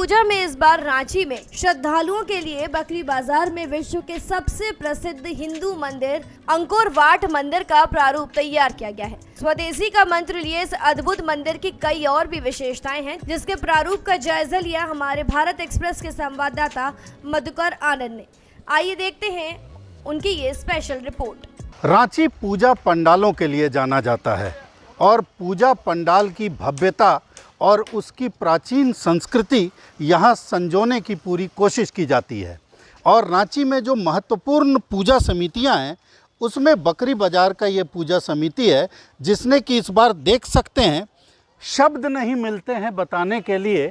पूजा में इस बार रांची में श्रद्धालुओं के लिए बकरी बाजार में विश्व के सबसे प्रसिद्ध हिंदू मंदिर अंकोर वाट मंदिर का प्रारूप तैयार किया गया है। स्वदेशी का मंत्र लिए इस अद्भुत मंदिर की कई और भी विशेषताएं हैं, जिसके प्रारूप का जायजा लिया हमारे भारत एक्सप्रेस के संवाददाता मधुकर आनंद ने। आइए देखते हैं उनकी ये स्पेशल रिपोर्ट। रांची पूजा पंडालों के लिए जाना जाता है और पूजा पंडाल की भव्यता और उसकी प्राचीन संस्कृति यहाँ संजोने की पूरी कोशिश की जाती है। और रांची में जो महत्वपूर्ण पूजा समितियाँ हैं उसमें बकरी बाज़ार का ये पूजा समिति है, जिसने कि इस बार देख सकते हैं शब्द नहीं मिलते हैं बताने के लिए।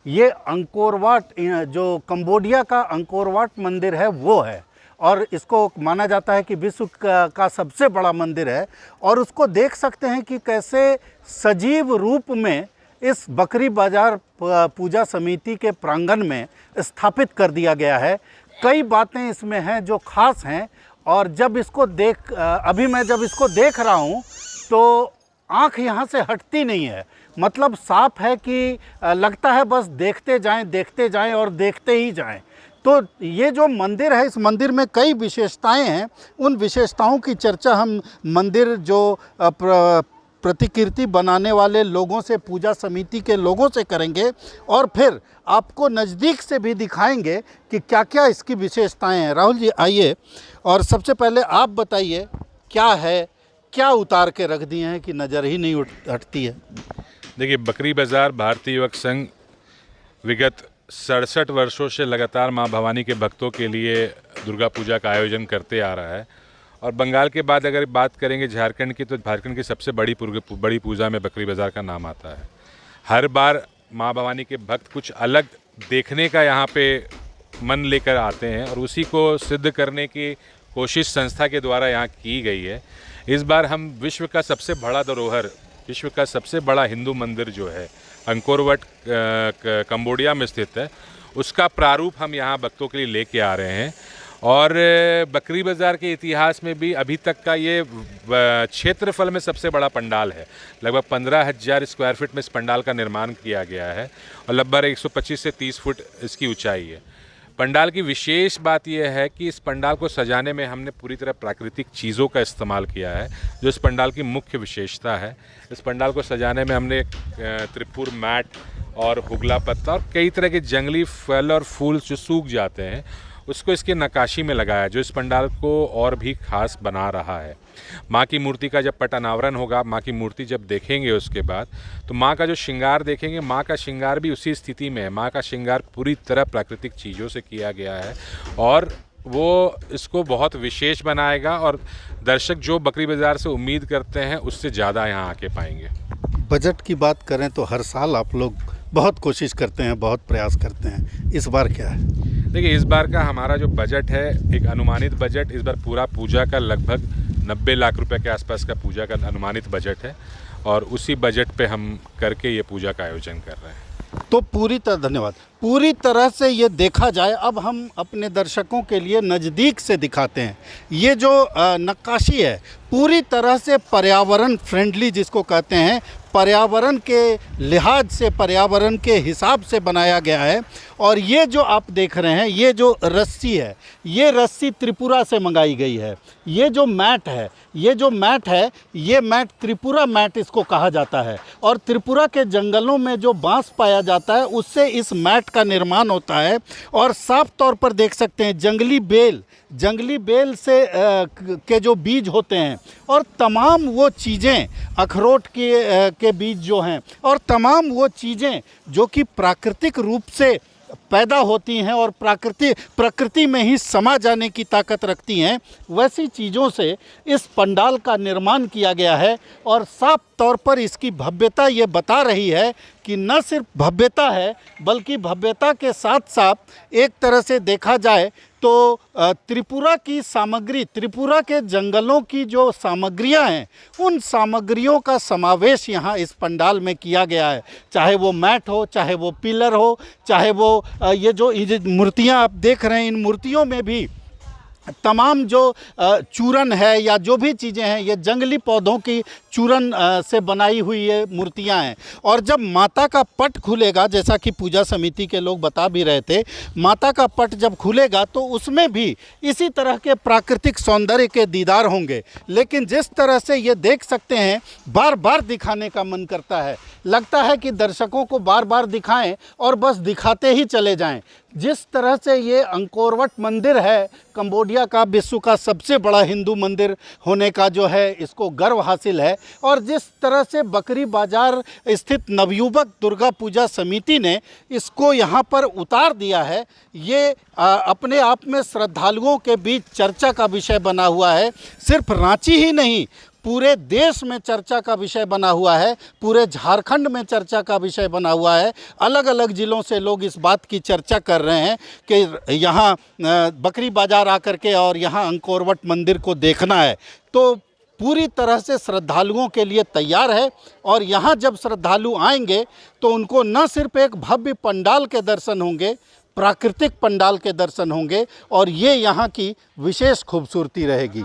ये अंकोर वाट जो कंबोडिया का अंकोर वाट मंदिर है वो है और इसको माना जाता है कि विश्व का सबसे बड़ा मंदिर है। और उसको देख सकते हैं कि कैसे सजीव रूप में इस बकरी बाज़ार पूजा समिति के प्रांगण में स्थापित कर दिया गया है। कई बातें इसमें हैं जो ख़ास हैं और जब इसको अभी मैं जब इसको देख रहा हूँ तो आँख यहाँ से हटती नहीं है। मतलब साफ है कि लगता है बस देखते जाएं और देखते ही जाएं। तो ये जो मंदिर है, इस मंदिर में कई विशेषताएं हैं। उन विशेषताओं की चर्चा हम मंदिर जो प्रतिकृति बनाने वाले लोगों से, पूजा समिति के लोगों से करेंगे और फिर आपको नज़दीक से भी दिखाएंगे कि क्या क्या इसकी विशेषताएं हैं। राहुल जी आइए और सबसे पहले आप बताइए क्या है, क्या उतार के रख दिए हैं कि नज़र ही नहीं हटती है। देखिए, बकरी बाज़ार भारतीय युवक संघ विगत 67 वर्षों से लगातार मां भवानी के भक्तों के लिए दुर्गा पूजा का आयोजन करते आ रहा है। और बंगाल के बाद अगर बात करेंगे झारखंड की, तो झारखंड की सबसे बड़ी पूजा में बकरी बाज़ार का नाम आता है। हर बार मां भवानी के भक्त कुछ अलग देखने का यहाँ पे मन लेकर आते हैं और उसी को सिद्ध करने की कोशिश संस्था के द्वारा यहाँ की गई है। इस बार हम विश्व का सबसे बड़ा धरोहर, विश्व का सबसे बड़ा हिंदू मंदिर जो है अंकोर वाट कंबोडिया में स्थित है, उसका प्रारूप हम यहाँ भक्तों के लिए लेके आ रहे हैं। और बकरी बाज़ार के इतिहास में भी अभी तक का ये क्षेत्रफल में सबसे बड़ा पंडाल है। लगभग 15,000 स्क्वायर फीट में इस पंडाल का निर्माण किया गया है और लगभग 125 से 30 फुट इसकी ऊंचाई है। पंडाल की विशेष बात यह है कि इस पंडाल को सजाने में हमने पूरी तरह प्राकृतिक चीज़ों का इस्तेमाल किया है, जो इस पंडाल की मुख्य विशेषता है। इस पंडाल को सजाने में हमने त्रिपुर मैट और हुगला पत्ता और कई तरह के जंगली फल और फूल जो सूख जाते हैं उसको इसके नक्काशी में लगाया, जो इस पंडाल को और भी खास बना रहा है। माँ की मूर्ति का जब पट अनावरण होगा, माँ की मूर्ति जब देखेंगे उसके बाद, तो माँ का जो श्रृंगार देखेंगे, माँ का श्रृंगार भी उसी स्थिति में है। माँ का श्रृंगार पूरी तरह प्राकृतिक चीज़ों से किया गया है और वो इसको बहुत विशेष बनाएगा और दर्शक जो बकरी बाज़ार से उम्मीद करते हैं उससे ज़्यादा यहाँ आके पाएंगे। बजट की बात करें तो हर साल आप लोग बहुत कोशिश करते हैं, बहुत प्रयास करते हैं, इस बार क्या है? देखिए, इस बार का हमारा जो बजट है, एक अनुमानित बजट, इस बार पूरा पूजा का लगभग 90 लाख रुपए के आसपास का पूजा का अनुमानित बजट है और उसी बजट पे हम करके ये पूजा का आयोजन कर रहे हैं। तो पूरी तरह से ये देखा जाए, अब हम अपने दर्शकों के लिए नज़दीक से दिखाते हैं। ये जो नक्काशी है पूरी तरह से पर्यावरण फ्रेंडली, जिसको कहते हैं, पर्यावरण के लिहाज से, पर्यावरण के हिसाब से बनाया गया है। और ये जो आप देख रहे हैं, ये जो रस्सी है, ये रस्सी त्रिपुरा से मंगाई गई है। ये जो मैट है, ये मैट त्रिपुरा मैट इसको कहा जाता है। और त्रिपुरा के जंगलों में जो बांस पाया जाता है उससे इस मैट का निर्माण होता है। और साफ तौर पर देख सकते हैं जंगली बेल से के जो बीज होते हैं और तमाम वो चीज़ें, अखरोट के बीज जो हैं और तमाम वो चीज़ें जो कि प्राकृतिक रूप से पैदा होती हैं और प्रकृति में ही समा जाने की ताकत रखती हैं, वैसी चीज़ों से इस पंडाल का निर्माण किया गया है। और साफ तौर पर इसकी भव्यता ये बता रही है कि न सिर्फ भव्यता है बल्कि भव्यता के साथ साथ एक तरह से देखा जाए तो त्रिपुरा की सामग्री, त्रिपुरा के जंगलों की जो सामग्रियां हैं, उन सामग्रियों का समावेश यहाँ इस पंडाल में किया गया है। चाहे वो मैट हो, चाहे वो पिलर हो, चाहे वो ये जो मूर्तियाँ आप देख रहे हैं, इन मूर्तियों में भी तमाम जो चूरन है या जो भी चीज़ें हैं ये जंगली पौधों की चूरन से बनाई हुई ये मूर्तियां हैं। और जब माता का पट खुलेगा, जैसा कि पूजा समिति के लोग बता भी रहे थे, माता का पट जब खुलेगा तो उसमें भी इसी तरह के प्राकृतिक सौंदर्य के दीदार होंगे। लेकिन जिस तरह से ये देख सकते हैं, बार बार दिखाने का मन करता है, लगता है कि दर्शकों को बार बार दिखाएं और बस दिखाते ही चले जाएं। जिस तरह से ये अंकोर वाट मंदिर है, कंबोडिया का विश्व का सबसे बड़ा हिंदू मंदिर होने का जो है इसको गर्व हासिल है। और जिस तरह से बकरी बाज़ार स्थित नवयुवक दुर्गा पूजा समिति ने इसको यहाँ पर उतार दिया है, ये अपने आप में श्रद्धालुओं के बीच चर्चा का विषय बना हुआ है। सिर्फ रांची ही नहीं, पूरे देश में चर्चा का विषय बना हुआ है, पूरे झारखंड में चर्चा का विषय बना हुआ है। अलग अलग ज़िलों से लोग इस बात की चर्चा कर रहे हैं कि यहाँ बकरी बाज़ार आकर के और यहाँ अंकोर वाट मंदिर को देखना है। तो पूरी तरह से श्रद्धालुओं के लिए तैयार है। और यहाँ जब श्रद्धालु आएंगे तो उनको न सिर्फ एक भव्य पंडाल के दर्शन होंगे, प्राकृतिक पंडाल के दर्शन होंगे, और ये यहाँ की विशेष खूबसूरती रहेगी।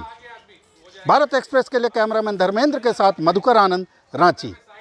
भारत एक्सप्रेस के लिए कैमरामैन धर्मेंद्र के साथ मधुकर आनंद, रांची।